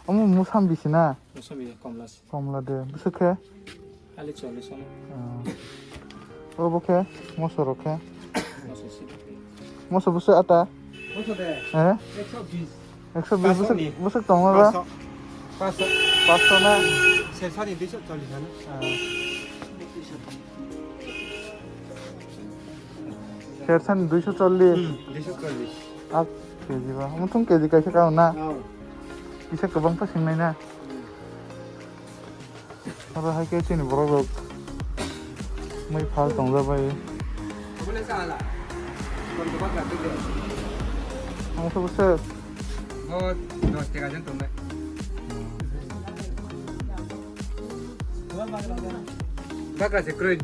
어머 무삼비시나 무슨 껌라스 컴라데 무스케 할리 쫄리선 어보케 모서로케 무슨 씨 모서 부스 아따 무슨 데 에 120 120 부스 부스 동어가 pasó 빠서나 se sale dicho 쫄리선 शेरसन 240 dicho 쫄리 아 केजीबा 엄청 केजी कैसे का होना इसे गोबां फसिंनाय ना आरो हायके सिनि बरग मै फाल दंजाबाय boleh salah con tu bác là tức được आंथ' बुसो oh dos tiga jantung deh bác là sẽ cười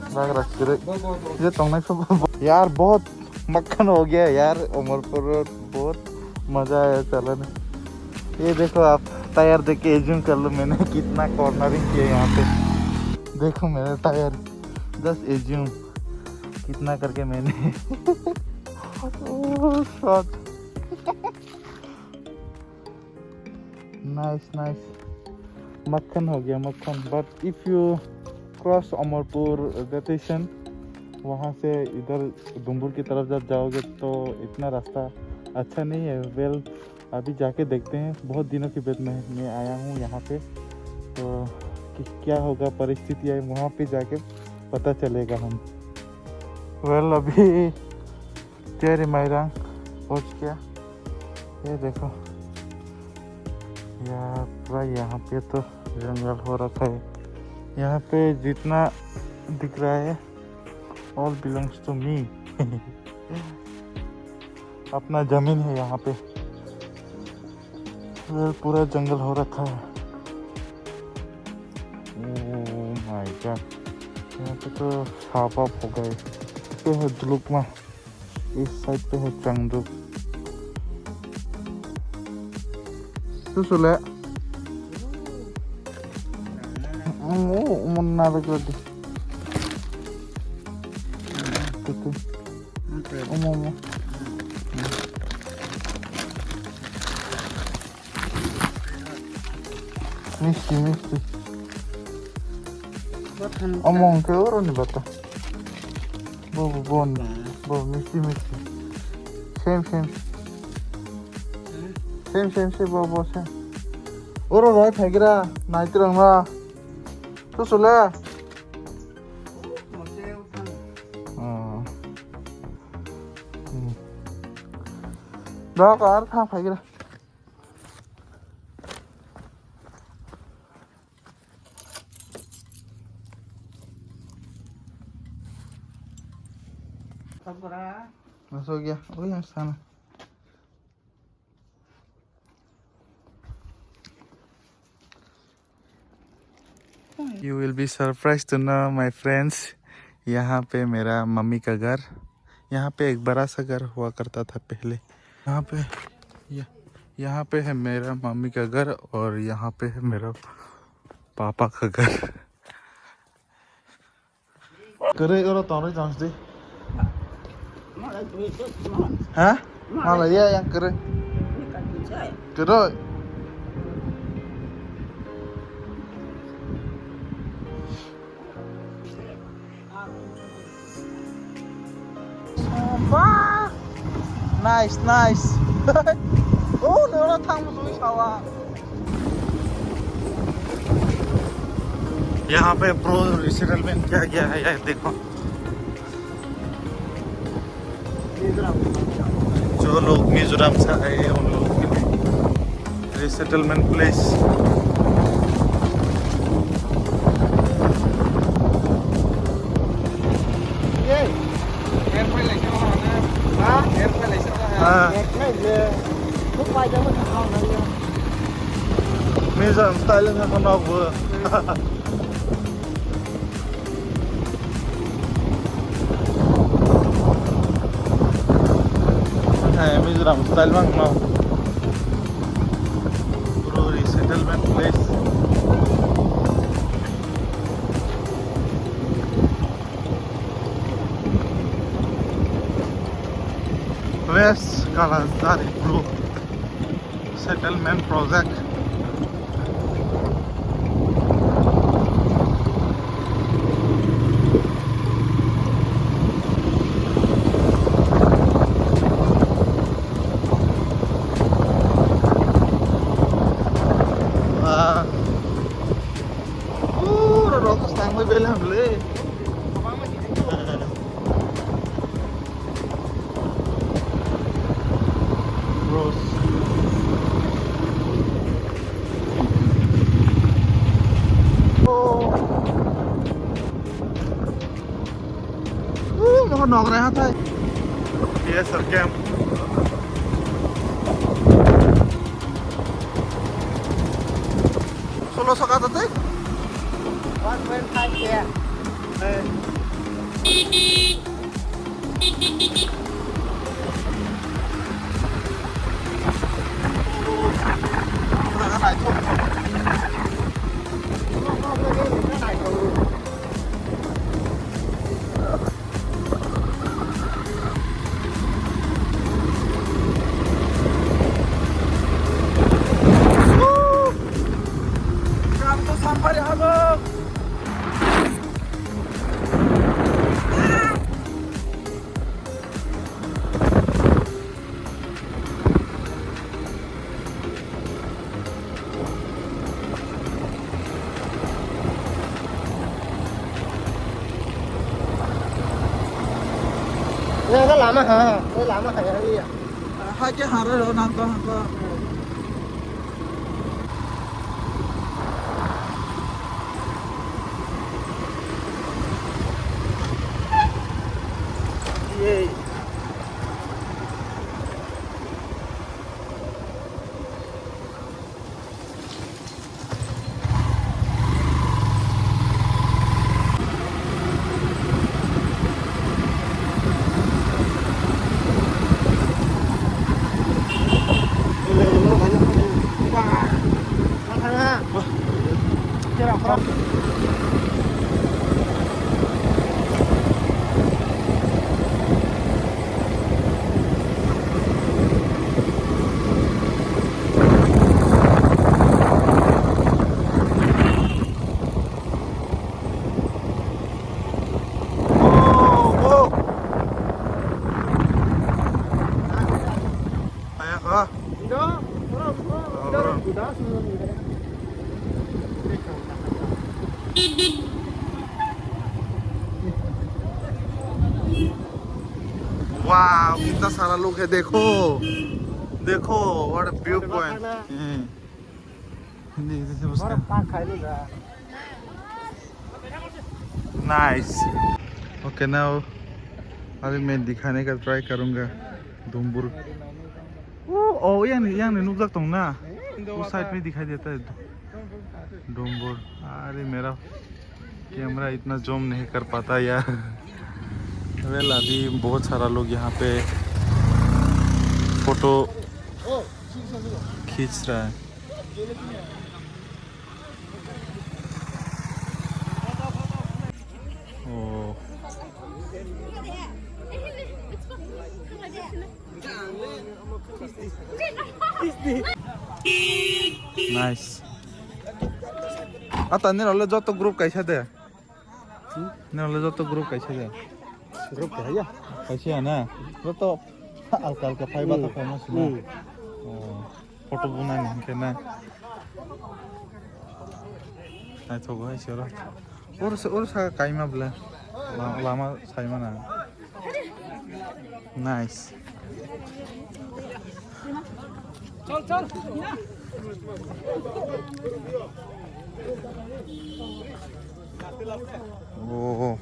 Bagra करे bo bo bo ये तंगनाय सब यार बहुत मक्खन हो गया यार उमरपुर रोड बहुत मजा आया चलने ये देखो आप टायर देख के एज्यूम कर लो मैंने कितना कॉर्नरिंग किया यहाँ पे देखो मेरा टायर जस्ट एज्यूम कितना करके मैंने शॉट नाइस नाइस मक्खन हो गया मक्खन but if you cross Amarpur station वहाँ से इधर डुम्बुर की तरफ जब जाओगे तो इतना रास्ता अच्छा नहीं है वेल अभी जाके देखते हैं बहुत दिनों के बाद मैं आया हूँ यहाँ पे तो क्या होगा परिस्थिति है वहाँ पे जाके पता चलेगा हम वेल अभी तेरे मायरांग पहुँच गया ये देखो यार पूरा यहाँ पे तो जंगल हो रखा है यहाँ पे जितना दिख रहा है ऑल बिलोंग्स टू मी अपना जमीन है यहाँ पे पूरा जंगल हो रखा है ओह माय गॉड यहाँ पे तो साफ ऑफ हो गए पे है दुलुकमा इस साइड पे है चंगदुक सुसुले मुन्ना लगी itu umum mesti omong ke orang ni bata bon mesti same bo same orang roy phagira night rangma tu sula đó có ớt không phải cái đó nó sôi kia ôi yang sana You will be surprised to know my friends यहाँ पे मेरा mummy का घर यहाँ पे एक बड़ा सा घर हुआ करता था पहले यहाँ पे है मेरा मम्मी का घर और यहाँ पे है मेरा पापा का घर करे और तौर चांस दे हाँ malah ya yang keren keren Wah, nice. Oh, nó thang một túi sao à? यहाँ पे प्रो रिसेटलमेंट क्या गया है यार देखो जो लोग मिजोरम से आए हैं उन लोगों के लिए रिसेटलमेंट प्लेस मिजोरम स्टाइल में खाना हुआ मिजोरम स्टाइल में खाना पूरा resettlement place West Kalasari bro settlement project. Rotos tayo bilang beli. Rose. Nó còn nọc này hả thầy? Yes, sir, camp. Solo sa kata tay? 1.5 here. Sampai di Habang. Ini kan lama ha, ini lama kayak ini ya. Hai hara ro nangka nangka. Ye. वाह कितना सारा लोग है देखो देखो what a view point nice okay now अभी मैं दिखाने का ट्राई करूंगा दुम्बुर ओ यहाँ नुक लगता हूँ ना उस साइड में दिखाई देता है डुम्बुर अरे मेरा कैमरा इतना जूम नहीं कर पाता यार वेल अभी बहुत सारा लोग यहाँ पे फोटो खींच रहा है ओ नाइस आता निरले जो तो ग्रुप कैसे दे निरले जो तो ग्रुप कैसे दे Grup kaya. कैसे है ना वो तो अलकाल का फाइबर तो फेमस है ना फोटो बनाने के ना आई तो वही चलो और सा काइमा बले लामा साइमा ना नाइस चल चल ओ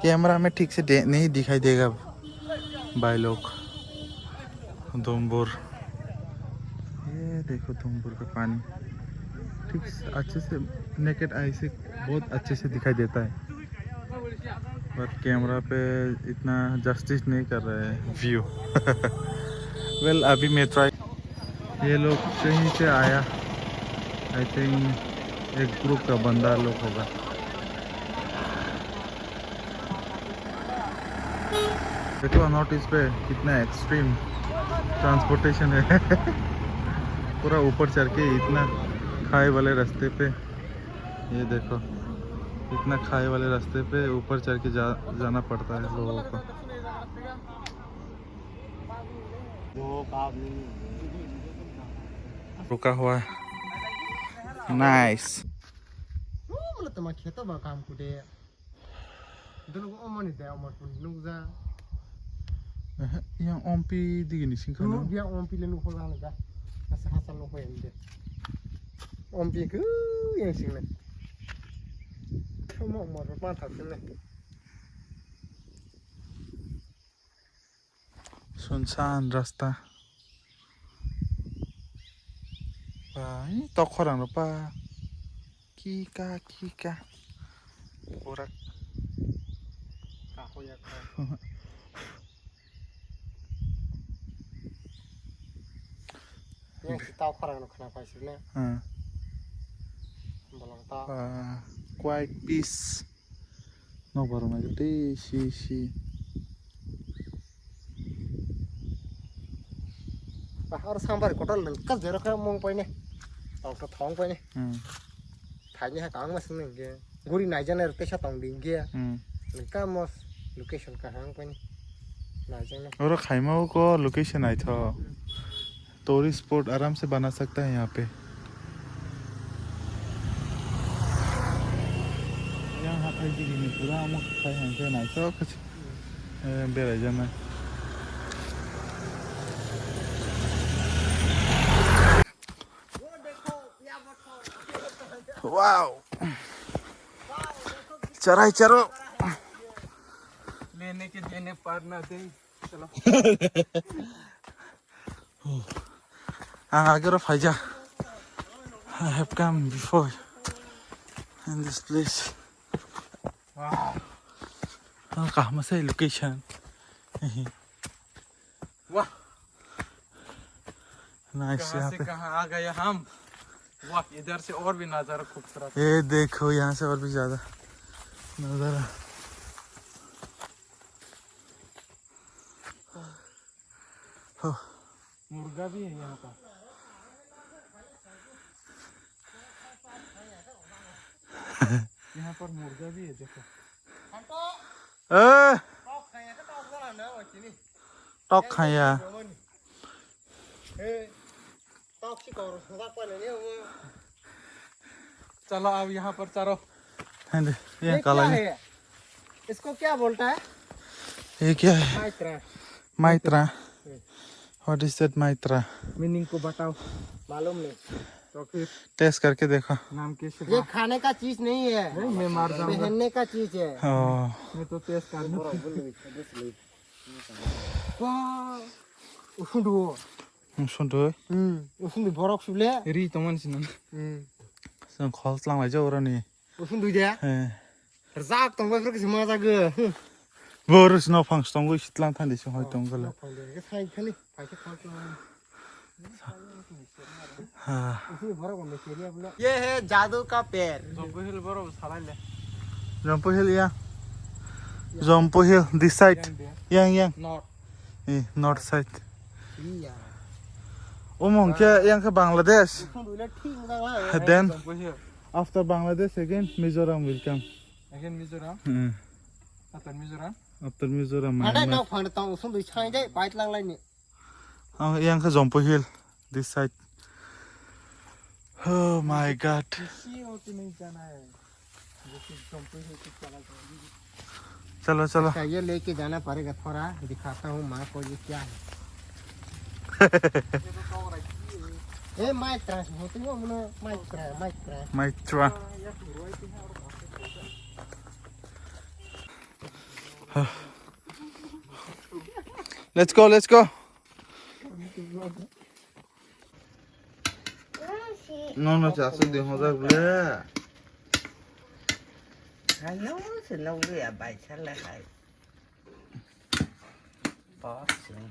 कैमरा में ठीक से नहीं दिखाई देगा भाई लोग दुम्बुर ये देखो दुम्बुर का पानी ठीक अच्छे से नेकेड आई से बहुत अच्छे से दिखाई देता है बट कैमरा पे इतना जस्टिस नहीं कर रहा है व्यू वेल अभी मैं ट्राई ये लोग कहीं से आया आई थिंक एक ग्रुप का बंदा लोग होगा देखो नॉर्थ ईस्ट पे कितना एक्सट्रीम ट्रांसपोर्टेशन है पूरा ऊपर चढ़ के इतना खाई वाले रास्ते पे, ये देखो इतना खाई वाले रास्ते पे ऊपर चढ़ के जाना पड़ता है लोगों को। रुका हुआ है। नाइस। मतलब तुम्हारा खेतों में काम कुटे दोनों को अमन इधर अमर पुन नुकजा yang ompi di gini sih kan? dia ompi le nuko lang ga asa hasan nuko ende ompi ke yang sing le cuma umur berapa tahun le सुनसान रास्ता ini toko orang lupa kika orang kaho ya yang kita orang nak kenapa sih le balang ta quite peace no baru lagi si bahar sambar kotor le kas jero ka mong pai ne tong ka thong pai ne thainya ha kang mas ne ge guri naijana rute sa tong ding ge ka mos location ka hang pai ne naijana और खाइमाओ को location I था tourist spot आराम से बना सकता है यहाँ पे। यहाँ खाई दी गई पूरा हम खाई हैं क्या नहीं तो कुछ बेरा जाना वाओ चरो लेने के देने पार ना दे चलो आगे Pfizer I have come before in this place. कहाँ से लोकेशन वाह नाइस यहाँ पे कहाँ आ गए हम वाह इधर से और भी नजारा खूबसूरत ये देखो यहाँ से और भी ज्यादा नजारा मुर्गा भी है यहाँ पर यहाँ पर मुर्गा भी है देखो टॉक खाया चलो अब यहाँ पर चलो ये काला है इसको क्या बोलता है ये क्या है Maitra Maitra what is that Maitra meaning को बताओ मालूम नहीं तो फिर टेस्ट करके देखो नाम कैसे ये खाने का चीज नहीं है नहीं मैं मार जाऊंगा पहनने का चीज है मैं तो टेस्ट कर उठो सुनदो उठो बरक सुले री तो मन सिन जों खल्स लांलायजो अरनि उठो दुइदे जाक तंबाय फोरखौ समा जागो बोरस न फांस दंगो सितलां थान्दिसो हय दंगोला खाइ खालि फाइसे खालस ये है जादू का पेड़ जम्पो हिल बरो सालाइले जम्पो हिल या Jampui hill this side yang not north side iya umong ke yang ke Bangladesh then Jampui hill after Bangladesh again Mizoram will come again Mizoram अतन Mizoram after Mizoram ada nak phang tang usung dui chai dai bait lang lai ni yang ke Jompo Hill this side oh my god किसी और की नहीं जाना है जैसे जम्पो हिल की चला जाएगी चलो चलो ये लेके जाना पड़ेगा थोड़ा दिखाता हूँ माँ को ये क्या है ए माइत्रा होती है वो Maitra Maitra let's go no chasu de hoda bole Hello, xin lâu lưỡi bài chắc là hay. Có xin.